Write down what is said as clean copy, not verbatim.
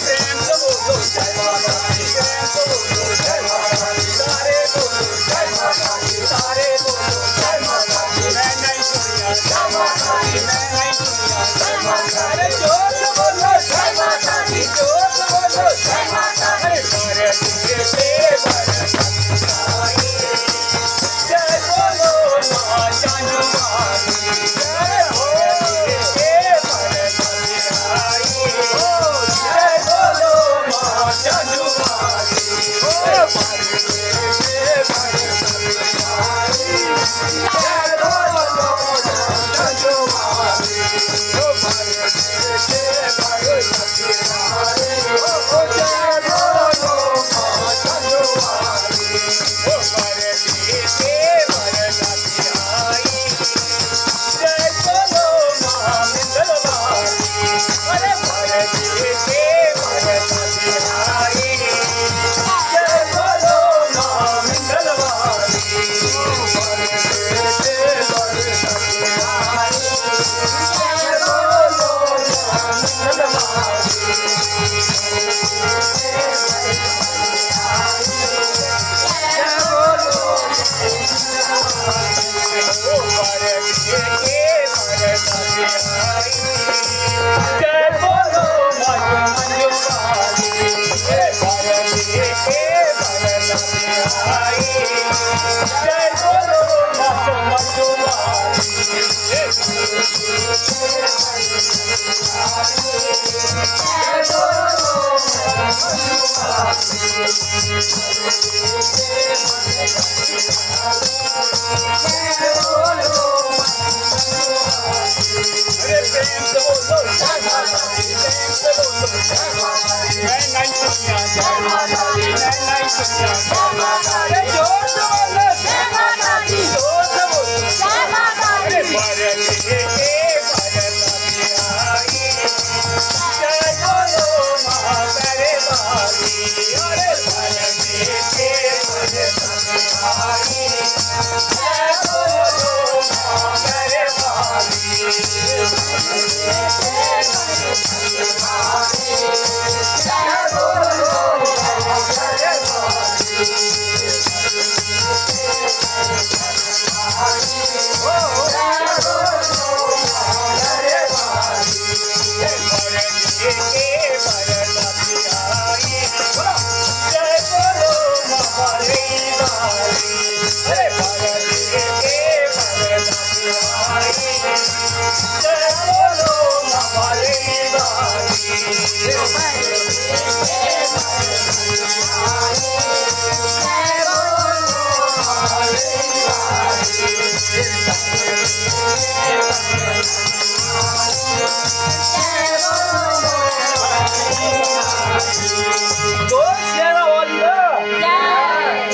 प्रेम से बोलो जय माता दी, प्रेम से बोलो जय माता दी, सारे बोलो जय माता दी, सारे बोलो जय माता दी। मैं नहीं सुनिया जय माता दी, मैं नहीं सुनिया जय माता दी। जोर से बोलो जय माता दी, जोर से बोलो जय माता दी। सारे दुनिया से बरसाई जय बोलो माँ चांदू मानी, जय हो के बरसाई जय बोलो माँ चांदू मानी, ओ बरसे बरसाई जय बोलो माँ चांदू मानी, ओ बरसे बरसाई ओ जय बोलो माँ चांदू मानी, ओ बरसे बरसाई जय बोलो माँ मंगलवारी, अरे बरसे बरसाई जय बोलो माँ मंगलवारी, बरसे बरसाई जय बोलो माँ मंगलवारी। जय बोलो मंजू मंजू वाली, जय बोलो मंजू मंजू वाली, जय अरे प्रेम से बोलो जय माता दी, प्रेम से बोलो जय माता दी। मैं नहीं सुनिया जय माता दी, मैं नहीं सुनिया